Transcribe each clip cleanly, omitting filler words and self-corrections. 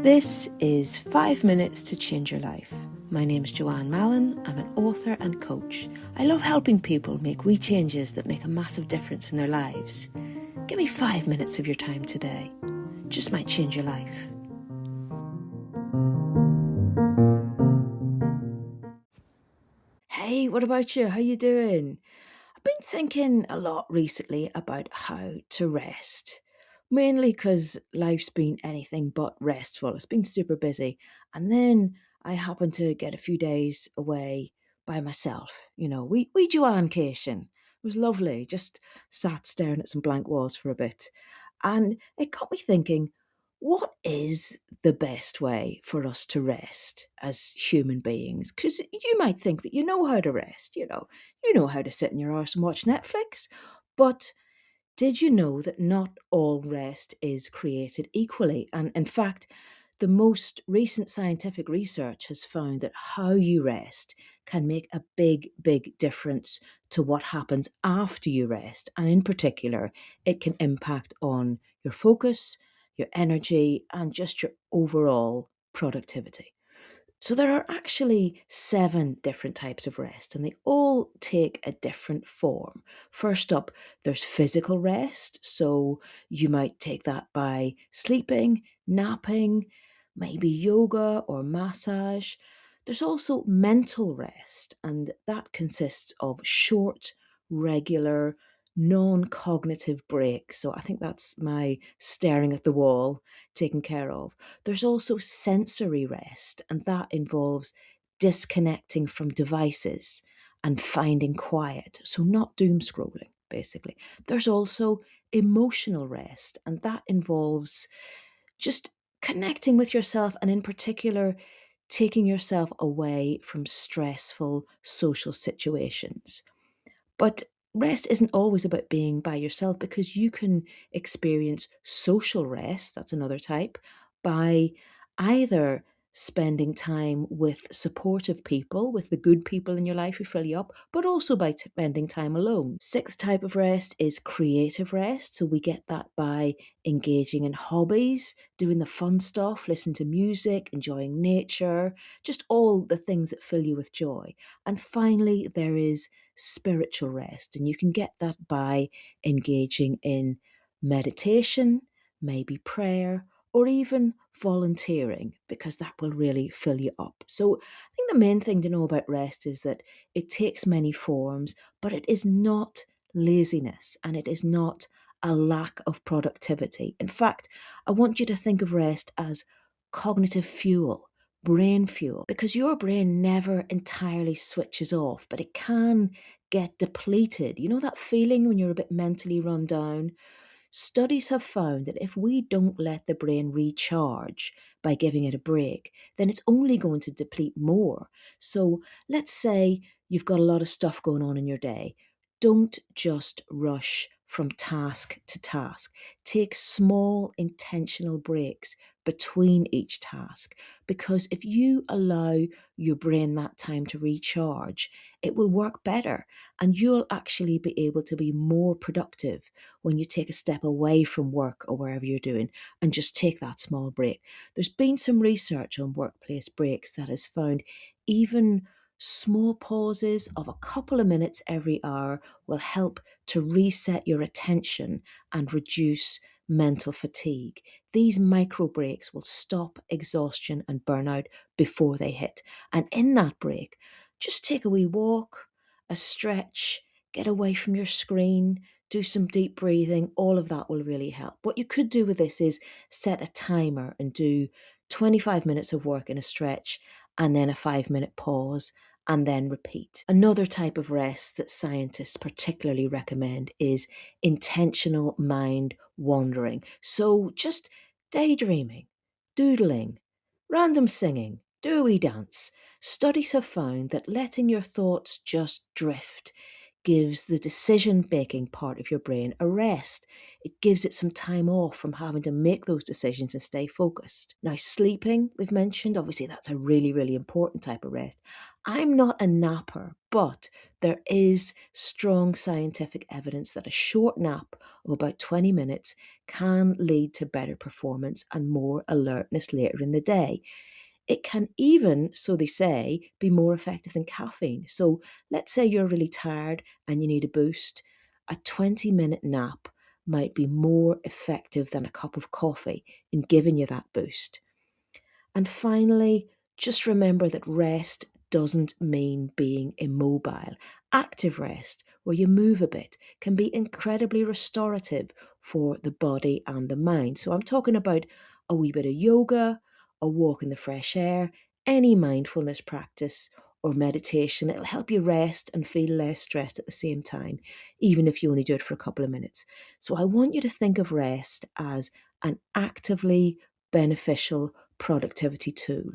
This is 5 Minutes to Change Your Life. My name is Joanne Mallon. I'm an author and coach. I love helping people make wee changes that make a massive difference in their lives. Give me 5 minutes of your time today. Just might change your life. Hey, what about you? How you doing? I've been thinking a lot recently about how to rest. Mainly because life's been anything but restful. It's been super busy. And then I happened to get a few days away by myself. We Joanne-cation. It was lovely. Just sat staring at some blank walls for a bit. And it got me thinking, what is the best way for us to rest as human beings? Because you might think that you know how to rest, you know how to sit in your arse and watch Netflix. But did you know that not all rest is created equally? And in fact, the most recent scientific research has found that how you rest can make a big, big difference to what happens after you rest. And in particular, it can impact on your focus, your energy, and just your overall productivity. So there are actually 7 different types of rest, and they all take a different form. First up, there's physical rest. So you might take that by sleeping, napping, maybe yoga or massage. There's also mental rest, and that consists of short, regular, non-cognitive breaks. So I think that's my staring at the wall taken care of. There's also sensory rest, and that involves disconnecting from devices and finding quiet. So, not doom scrolling, basically. There's also emotional rest, and that involves just connecting with yourself, and in particular, taking yourself away from stressful social situations. But rest isn't always about being by yourself, because you can experience social rest, that's another type, by either spending time with supportive people, with the good people in your life who fill you up, but also by spending time alone. Sixth type of rest is creative rest. So we get that by engaging in hobbies, doing the fun stuff, listening to music, enjoying nature, just all the things that fill you with joy. And finally, there is spiritual rest, and you can get that by engaging in meditation, maybe prayer, or even volunteering, because that will really fill you up. So I think the main thing to know about rest is that it takes many forms, but it is not laziness, and it is not a lack of productivity. In fact, I want you to think of rest as cognitive fuel, brain fuel, because your brain never entirely switches off, but it can get depleted. You know that feeling when you're a bit mentally run down? Studies have found that if we don't let the brain recharge by giving it a break, then it's only going to deplete more. So let's say you've got a lot of stuff going on in your day. Don't just rush from task to task. Take small intentional breaks between each task, because if you allow your brain that time to recharge, it will work better, and you'll actually be able to be more productive when you take a step away from work or wherever you're doing and just take that small break. There's been some research on workplace breaks that has found even small pauses of a couple of minutes every hour will help to reset your attention and reduce mental fatigue. These micro breaks will stop exhaustion and burnout before they hit. And in that break, just take a wee walk, a stretch, get away from your screen, do some deep breathing. All of that will really help. What you could do with this is set a timer and do 25 minutes of work in a stretch, and then a 5-minute pause, and then repeat. Another type of rest that scientists particularly recommend is intentional mind wandering. So just daydreaming, doodling, random singing, do a wee dance. Studies have found that letting your thoughts just drift gives the decision making part of your brain a rest. It gives it some time off from having to make those decisions and stay focused. Now, sleeping, we've mentioned, obviously that's a really, really important type of rest. I'm not a napper, but there is strong scientific evidence that a short nap of about 20 minutes can lead to better performance and more alertness later in the day. It can even, so they say, be more effective than caffeine. So let's say you're really tired and you need a boost. A 20-minute nap might be more effective than a cup of coffee in giving you that boost. And finally, just remember that rest doesn't mean being immobile. Active rest, where you move a bit, can be incredibly restorative for the body and the mind. So I'm talking about a wee bit of yoga, a walk in the fresh air, any mindfulness practice or meditation. It'll help you rest and feel less stressed at the same time, even if you only do it for a couple of minutes. So I want you to think of rest as an actively beneficial productivity tool.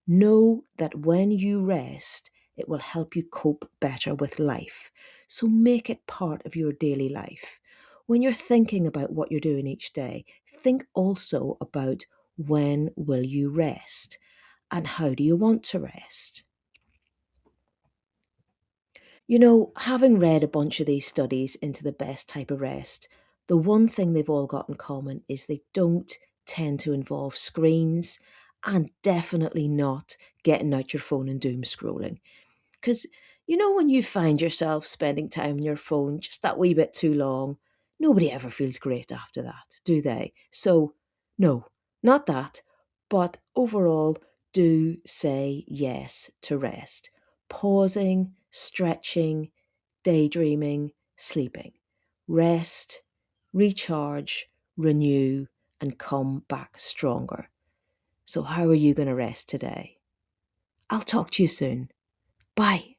Know that when you rest, it will help you cope better with life. So make it part of your daily life. When you're thinking about what you're doing each day, think also about when will you rest and how do you want to rest. Having read a bunch of these studies into the best type of rest, the one thing they've all got in common is they don't tend to involve screens and definitely not getting out your phone and doom scrolling. Because when you find yourself spending time on your phone just that wee bit too long, nobody ever feels great after that, do they? So, no, not that. But overall, do say yes to rest. Pausing, stretching, daydreaming, sleeping. Rest, recharge, renew, and come back stronger. So, how are you going to rest today? I'll talk to you soon. Bye.